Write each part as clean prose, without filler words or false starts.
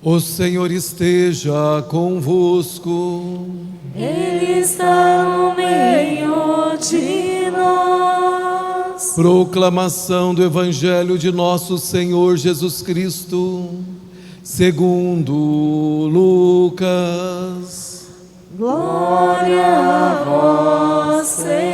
O Senhor esteja convosco. Ele está no meio de nós. Proclamação do Evangelho de nosso Senhor Jesus Cristo, segundo Lucas. Glória a vós, Senhor.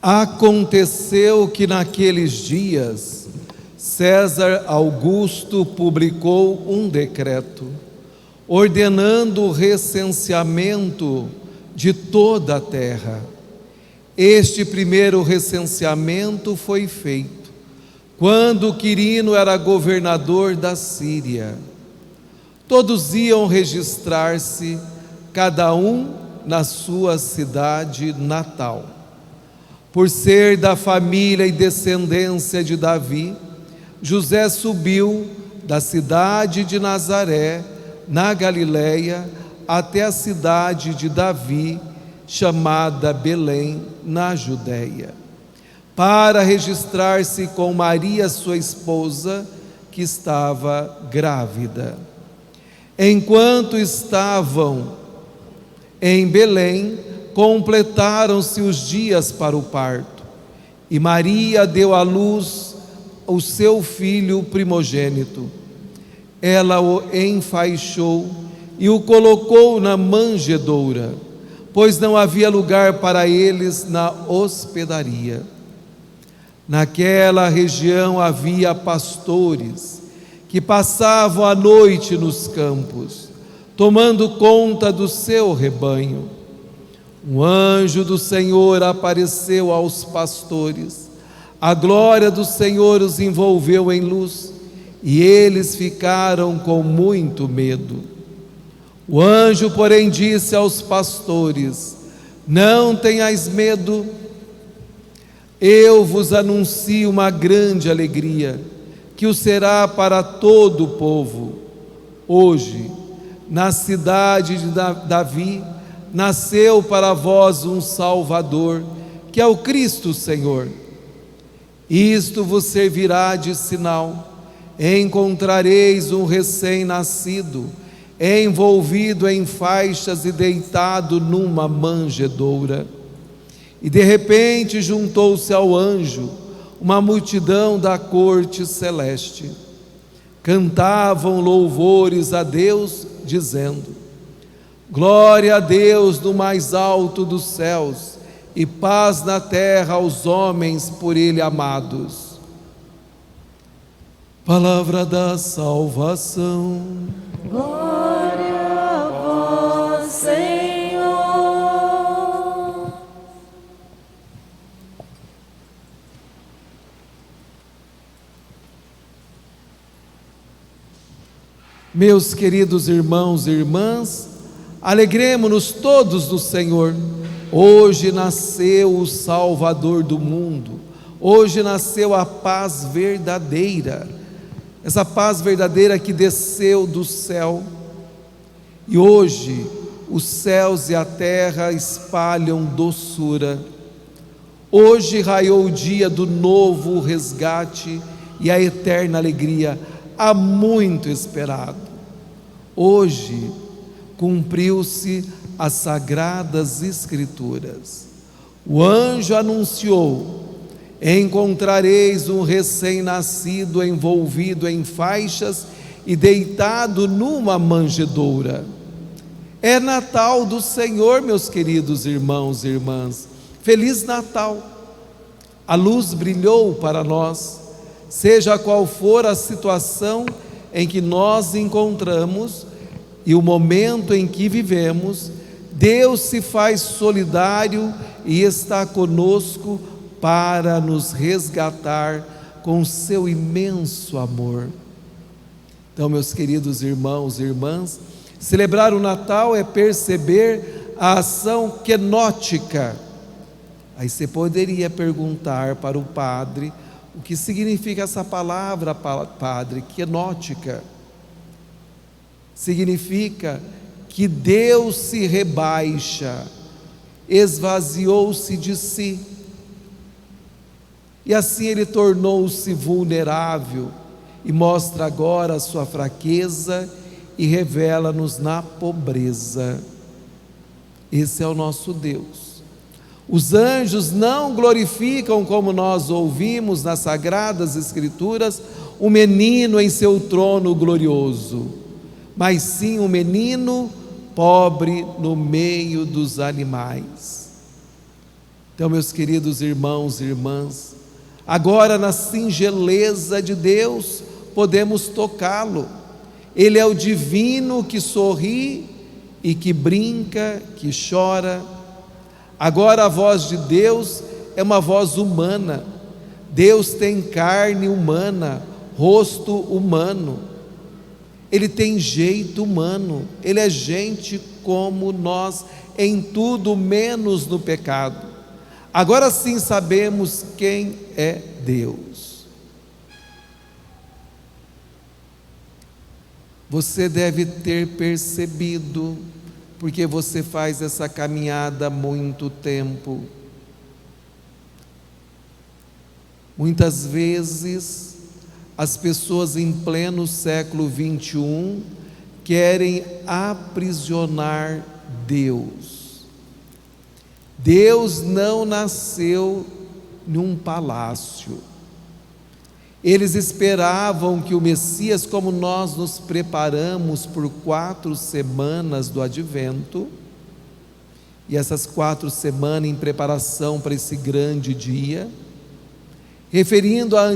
Aconteceu que naqueles dias César Augusto publicou um decreto ordenando o recenseamento de toda a terra. Este primeiro recenseamento foi feito quando Quirino era governador da Síria. Todos iam registrar-se, cada um na sua cidade natal. Por ser da família e descendência de Davi, José subiu da cidade de Nazaré, na Galileia, até a cidade de Davi, chamada Belém, na Judéia, para registrar-se com Maria, sua esposa, que estava grávida. Enquanto estavam em Belém, completaram-se os dias para o parto, e Maria deu à luz o seu filho primogênito. Ela o enfaixou e o colocou na manjedoura, pois não havia lugar para eles na hospedaria. Naquela região havia pastores que passavam a noite nos campos, tomando conta do seu rebanho. Um anjo do Senhor apareceu aos pastores, a glória do Senhor os envolveu em luz, e eles ficaram com muito medo. O anjo, porém, disse aos pastores: não tenhais medo, eu vos anuncio uma grande alegria, que o será para todo o povo. Hoje, na cidade de Davi, nasceu para vós um Salvador, que é o Cristo Senhor. Isto vos servirá de sinal: encontrareis um recém-nascido, envolvido em faixas e deitado numa manjedoura. E de repente juntou-se ao anjo uma multidão da corte celeste. Cantavam louvores a Deus, dizendo: glória a Deus no mais alto dos céus, e paz na terra aos homens por Ele amados. Palavra da salvação. Glória a vós, Senhor. Meus queridos irmãos e irmãs, alegremo-nos todos no Senhor. Hoje nasceu o Salvador do mundo. Hoje nasceu a paz verdadeira. Essa paz verdadeira que desceu do céu. E hoje os céus e a terra espalham doçura. Hoje raiou o dia do novo resgate e a eterna alegria, há muito esperado. Hoje cumpriu-se as sagradas escrituras. O anjo anunciou: encontrareis um recém-nascido envolvido em faixas e deitado numa manjedoura. É Natal do Senhor, meus queridos irmãos e irmãs. Feliz Natal! A luz brilhou para nós, seja qual for a situação em que nós encontramos e o momento em que vivemos, Deus se faz solidário e está conosco para nos resgatar com seu imenso amor. Então, meus queridos irmãos e irmãs, celebrar o Natal é perceber a ação quenótica, Aí você poderia perguntar para o padre o que significa essa palavra, padre, quenótica. Significa que Deus se rebaixa, esvaziou-se de si, e assim Ele tornou-se vulnerável, e mostra agora a sua fraqueza, e revela-nos na pobreza. Esse é o nosso Deus. Os anjos não glorificam, como nós ouvimos nas Sagradas Escrituras, o menino em seu trono glorioso, mas sim o menino pobre no meio dos animais. Então, meus queridos irmãos e irmãs, agora na singeleza de Deus podemos tocá-lo. Ele é o divino que sorri e que brinca, que chora. Agora a voz de Deus é uma voz humana. Deus tem carne humana, rosto humano. Ele tem jeito humano. Ele é gente como nós, em tudo menos no pecado. Agora sim sabemos quem é Deus. Você deve ter percebido, porque você faz essa caminhada há muito tempo. Muitas vezes, as pessoas em pleno século 21 querem aprisionar Deus. Deus não nasceu num palácio. Eles esperavam que o Messias, como nós nos preparamos por 4 semanas do Advento, e essas 4 semanas em preparação para esse grande dia, referindo à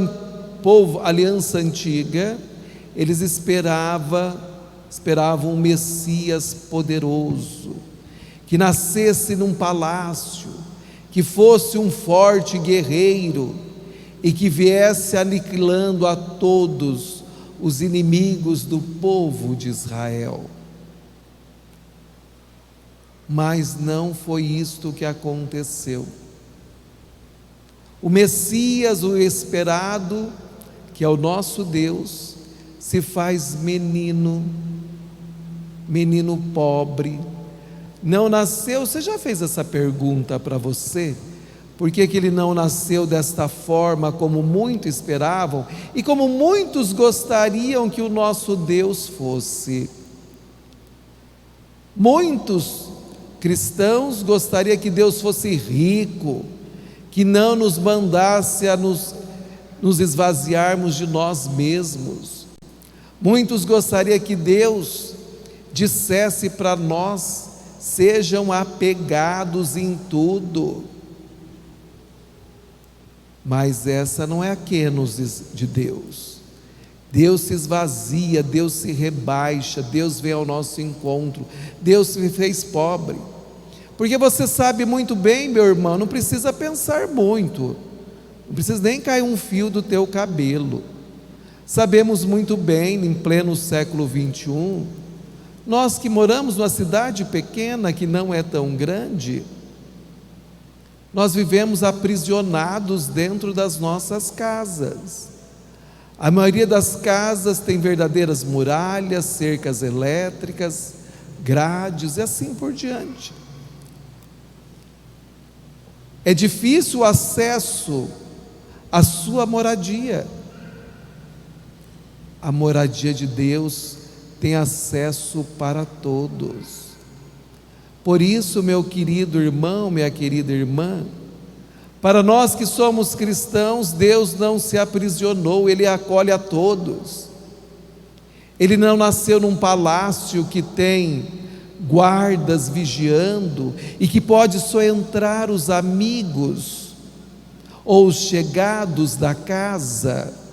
aliança antiga, eles esperavam um Messias poderoso, que nascesse num palácio, que fosse um forte guerreiro, e que viesse aniquilando a todos os inimigos do povo de Israel. Mas não foi isto que aconteceu. O Messias, o esperado, que é o nosso Deus, se faz menino pobre. Não nasceu. Você já fez essa pergunta para você? Por que ele não nasceu desta forma, como muitos esperavam e como muitos gostariam que o nosso Deus fosse? Muitos cristãos gostariam que Deus fosse rico, que não nos mandasse a nos esvaziarmos de nós mesmos. Muitos gostariam que Deus dissesse para nós: sejam apegados em tudo. Mas essa não é a quênosis de Deus. Deus se esvazia, Deus se rebaixa, Deus vem ao nosso encontro, Deus se fez pobre. Porque você sabe muito bem, meu irmão, não precisa pensar muito, não precisa nem cair um fio do teu cabelo. Sabemos muito bem, em pleno século 21, nós que moramos numa cidade pequena, que não é tão grande, nós vivemos aprisionados dentro das nossas casas. A maioria das casas tem verdadeiras muralhas, cercas elétricas, grades e assim por diante. É difícil o acesso à sua moradia. A moradia de Deus tem acesso para todos. Por isso, meu querido irmão, minha querida irmã, para nós que somos cristãos, Deus não se aprisionou, Ele acolhe a todos. Ele não nasceu num palácio que tem guardas vigiando e que pode só entrar os amigos ou os chegados da casa,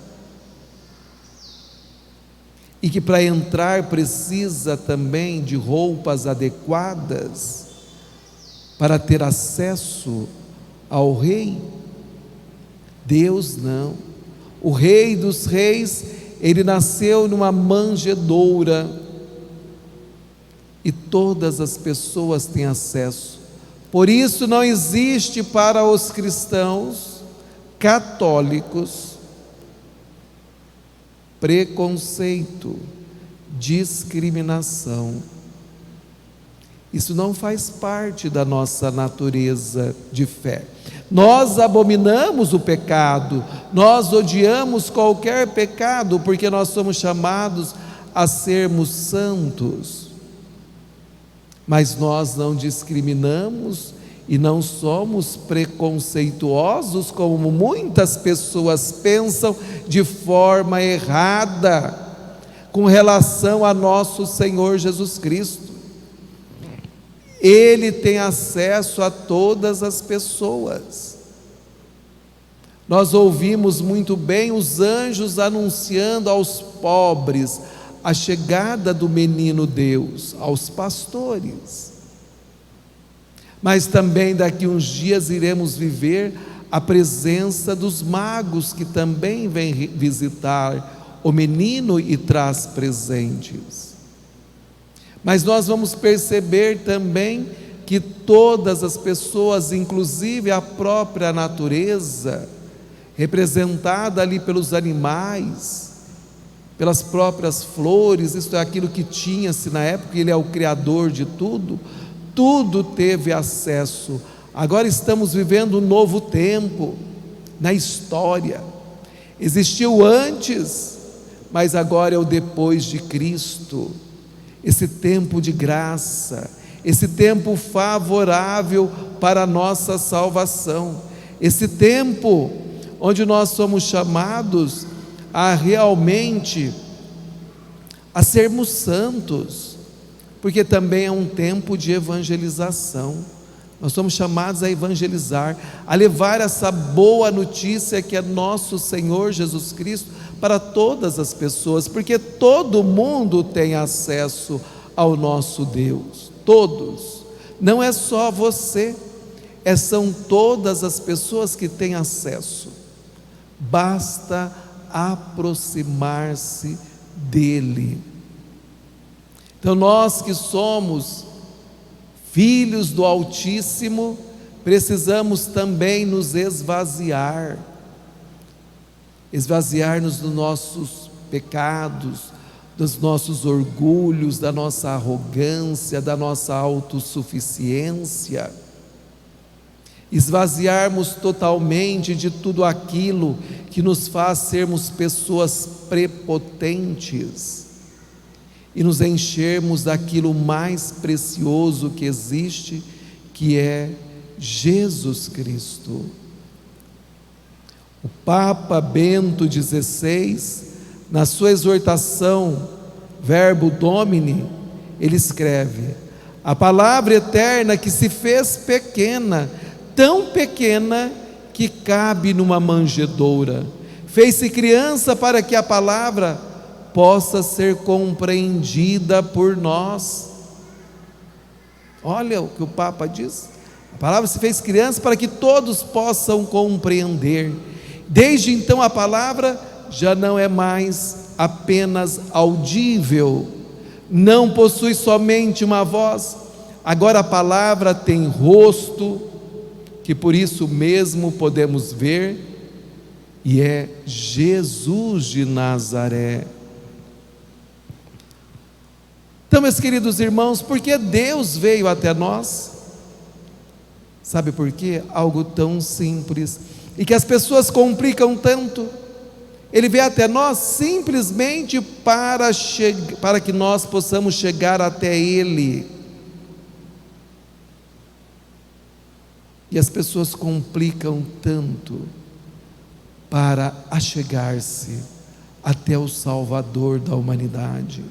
e que para entrar precisa também de roupas adequadas para ter acesso ao rei. Deus não. O Rei dos Reis, Ele nasceu numa manjedoura, e todas as pessoas têm acesso, Por isso não existe para os cristãos católicos preconceito, discriminação. Isso não faz parte da nossa natureza de fé. Nós abominamos o pecado, nós odiamos qualquer pecado, porque nós somos chamados a sermos santos. Mas nós não discriminamos e não somos preconceituosos, como muitas pessoas pensam de forma errada com relação a nosso Senhor Jesus Cristo. Ele tem acesso a todas as pessoas. Nós ouvimos muito bem os anjos anunciando aos pobres a chegada do menino Deus, aos pastores. Mas também daqui uns dias iremos viver a presença dos magos, que também vêm visitar o menino e traz presentes. Mas nós vamos perceber também que todas as pessoas, inclusive a própria natureza, representada ali pelos animais, pelas próprias flores, isto é aquilo que tinha-se na época, ele é o Criador de tudo, tudo teve acesso. Agora estamos vivendo um novo tempo na história. Existiu antes, mas agora é o depois de Cristo. Esse tempo de graça, esse tempo favorável para a nossa salvação, esse tempo onde nós somos chamados a realmente a sermos santos, porque também é um tempo de evangelização. Nós somos chamados a evangelizar, a levar essa boa notícia que é nosso Senhor Jesus Cristo para todas as pessoas, porque todo mundo tem acesso ao nosso Deus, todos, não é só você, são todas as pessoas que têm acesso, basta aproximar-se dEle. Então nós que somos filhos do Altíssimo, precisamos também nos esvaziar-nos dos nossos pecados, dos nossos orgulhos, da nossa arrogância, da nossa autossuficiência, esvaziarmos totalmente de tudo aquilo que nos faz sermos pessoas prepotentes e nos enchermos daquilo mais precioso que existe, que é Jesus Cristo. O Papa Bento XVI, na sua exortação Verbo Domini, ele escreve: a palavra eterna que se fez pequena, tão pequena que cabe numa manjedoura, fez-se criança para que a palavra possa ser compreendida por nós. Olha o que o Papa diz: a palavra se fez criança para que todos possam compreender. Desde então a palavra já não é mais apenas audível, não possui somente uma voz, agora a palavra tem rosto, que por isso mesmo podemos ver, e é Jesus de Nazaré. Então, meus queridos irmãos, por que Deus veio até nós? Sabe por quê? Algo tão simples e que as pessoas complicam tanto. Ele veio até nós simplesmente para que nós possamos chegar até Ele. E as pessoas complicam tanto para achegar-se até o Salvador da humanidade.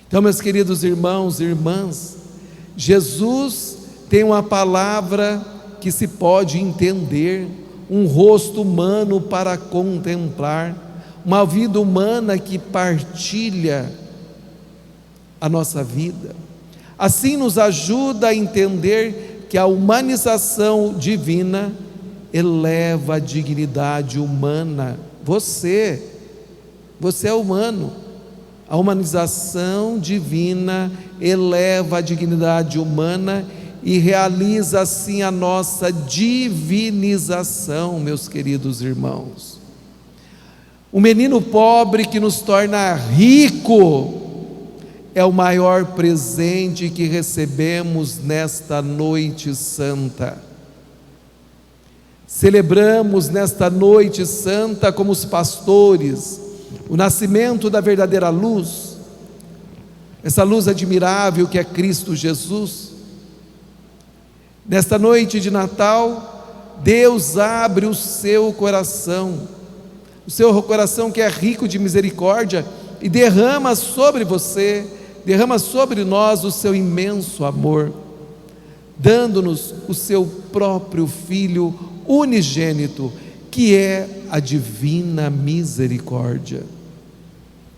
Então, meus queridos irmãos e irmãs, Jesus tem uma palavra que se pode entender, um rosto humano para contemplar, uma vida humana que partilha a nossa vida. Assim nos ajuda a entender que a humanização divina eleva a dignidade humana. Você é humano. A humanização divina eleva a dignidade humana e realiza assim a nossa divinização, meus queridos irmãos. O menino pobre que nos torna rico é o maior presente que recebemos nesta noite santa. Celebramos nesta noite santa, como os pastores, o nascimento da verdadeira luz, essa luz admirável que é Cristo Jesus. Nesta noite de Natal, Deus abre o seu coração que é rico de misericórdia, e derrama sobre você, derrama sobre nós o seu imenso amor, dando-nos o seu próprio Filho unigênito, que é a divina misericórdia.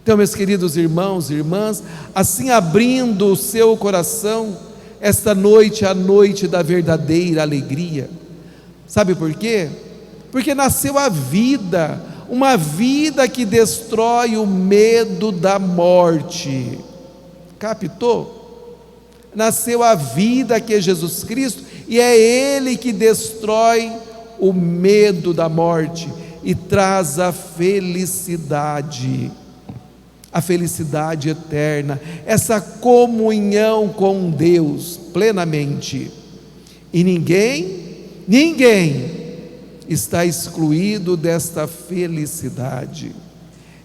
Então, meus queridos irmãos e irmãs, assim abrindo o seu coração, esta noite é a noite da verdadeira alegria. Sabe por quê? Porque nasceu a vida, uma vida que destrói o medo da morte. Captou? Nasceu a vida que é Jesus Cristo, e é Ele que destrói o medo da morte e traz a felicidade eterna, essa comunhão com Deus plenamente. E ninguém está excluído desta felicidade.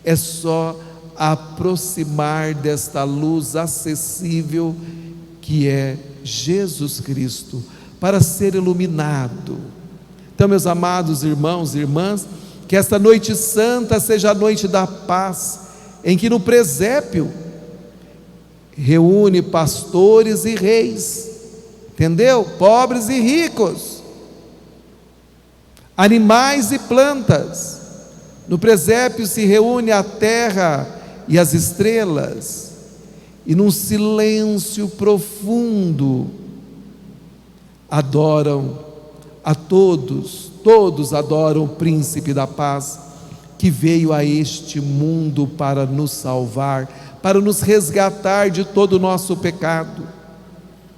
É só aproximar desta luz acessível que é Jesus Cristo, para ser iluminado. Então, meus amados irmãos e irmãs, que esta noite santa seja a noite da paz, em que no presépio reúne pastores e reis, entendeu? Pobres e ricos, animais e plantas. No presépio se reúne a terra e as estrelas, e num silêncio profundo adoram a todos adoram o príncipe da paz, que veio a este mundo para nos salvar, para nos resgatar de todo o nosso pecado.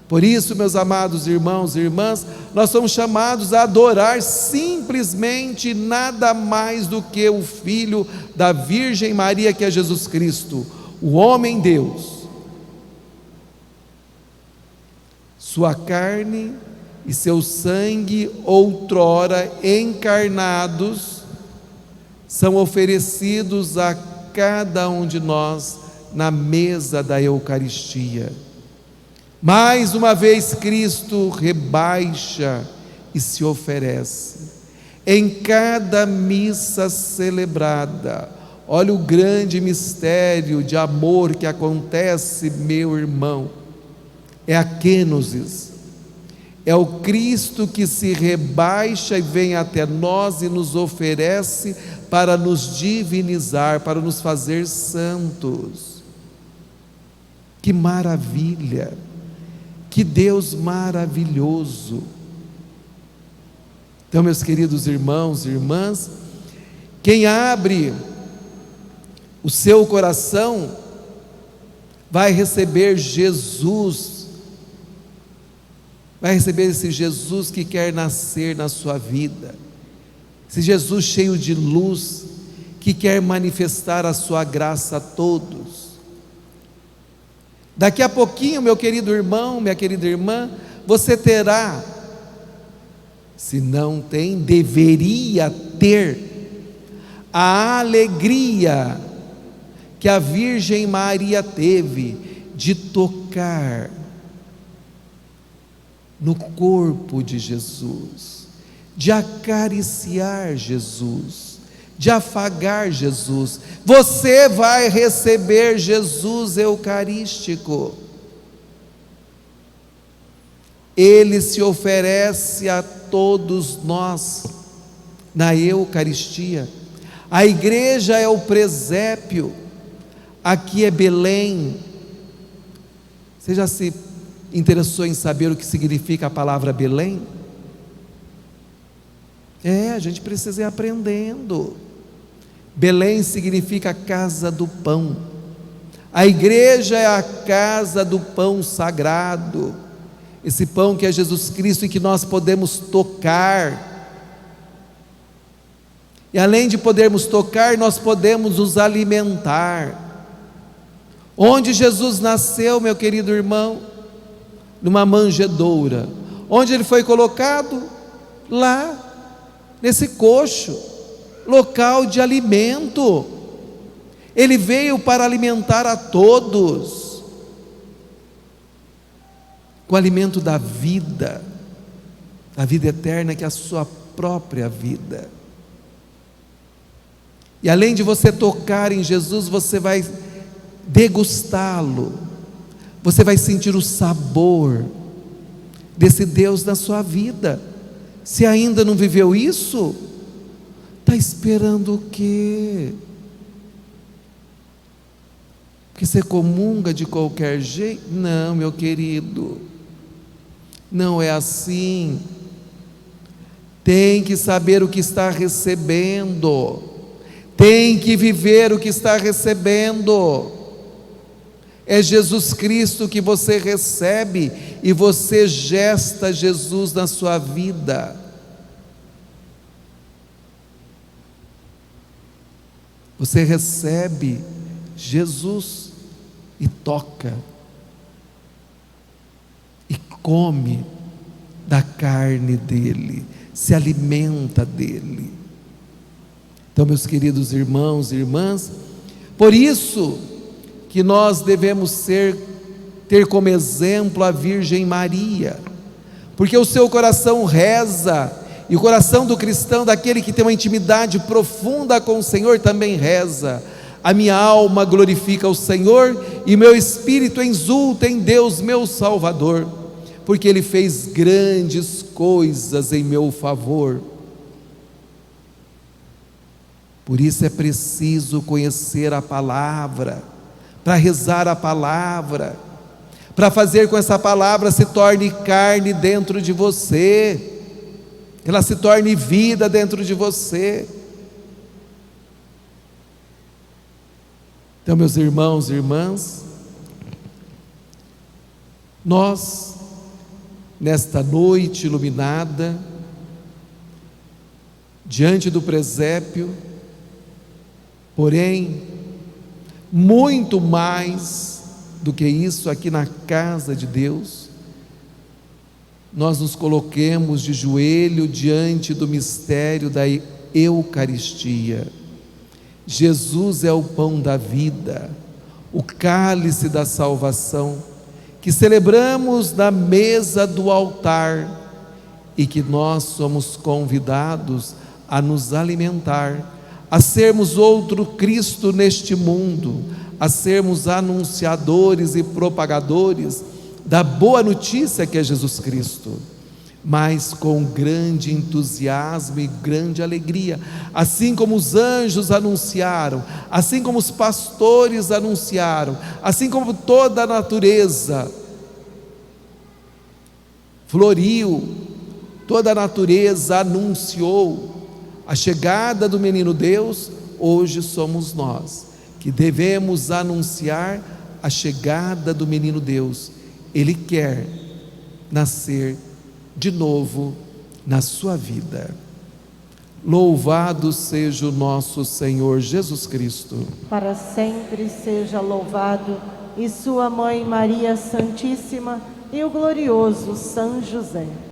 Por isso, meus amados irmãos e irmãs, nós somos chamados a adorar simplesmente nada mais do que o Filho da Virgem Maria, que é Jesus Cristo, o homem Deus. Sua carne e seu sangue, outrora encarnados, são oferecidos a cada um de nós na mesa da Eucaristia. Mais uma vez Cristo rebaixa e se oferece em cada missa celebrada. Olha o grande mistério de amor que acontece, meu irmão. É a kenosis, é o Cristo que se rebaixa e vem até nós e nos oferece para nos divinizar, para nos fazer santos. Que maravilha! Que Deus maravilhoso! Então, meus queridos irmãos e irmãs, quem abre o seu coração vai receber Jesus, vai receber esse Jesus que quer nascer na sua vida, esse Jesus cheio de luz, que quer manifestar a sua graça a todos. Daqui a pouquinho, meu querido irmão, minha querida irmã, você terá, se não tem, deveria ter, a alegria que a Virgem Maria teve de tocar no corpo de Jesus, de acariciar Jesus, de afagar Jesus. Você vai receber Jesus eucarístico. Ele se oferece a todos nós na Eucaristia. A igreja é o presépio, aqui é Belém. Você já se interessou em saber o que significa a palavra Belém? A gente precisa ir aprendendo. Belém significa casa do pão. A igreja é a casa do pão sagrado. esse pão que é Jesus Cristo e que nós podemos tocar. E além de podermos tocar, nós podemos nos alimentar. Onde Jesus nasceu, meu querido irmão? Numa manjedoura. Onde ele foi colocado? Lá, nesse coxo, local de alimento. Ele veio para alimentar a todos, com o alimento da vida, a vida eterna, que é a sua própria vida. E além de você tocar em Jesus, você vai degustá-lo, você vai sentir o sabor desse Deus na sua vida. Se ainda não viveu isso, está esperando o quê? Porque você comunga de qualquer jeito? Não, meu querido, não é assim. Tem que saber o que está recebendo, tem que viver o que está recebendo. É Jesus Cristo que você recebe e você gesta Jesus na sua vida. Você recebe Jesus e toca e come da carne dele, se alimenta dele. Então, meus queridos irmãos e irmãs, por isso que nós devemos ter como exemplo a Virgem Maria, porque o seu coração reza, e o coração do cristão, daquele que tem uma intimidade profunda com o Senhor, também reza: a minha alma glorifica o Senhor, e meu espírito exulta em Deus meu Salvador, porque Ele fez grandes coisas em meu favor. Por isso é preciso conhecer a palavra, para rezar a palavra, para fazer com que essa palavra se torne carne dentro de você, que ela se torne vida dentro de você. Então, meus irmãos e irmãs, nós, nesta noite iluminada, diante do presépio, porém, muito mais do que isso, aqui na casa de Deus, nós nos coloquemos de joelho diante do mistério da Eucaristia. Jesus é o pão da vida, o cálice da salvação, que celebramos na mesa do altar, e que nós somos convidados a nos alimentar, a sermos outro Cristo neste mundo, a sermos anunciadores e propagadores da boa notícia que é Jesus Cristo, mas com grande entusiasmo e grande alegria, assim como os anjos anunciaram, assim como os pastores anunciaram, assim como toda a natureza floriu, toda a natureza anunciou a chegada do menino Deus. Hoje somos nós que devemos anunciar a chegada do menino Deus. Ele quer nascer de novo na sua vida. Louvado seja o nosso Senhor Jesus Cristo. Para sempre seja louvado, e sua mãe Maria Santíssima e o glorioso São José.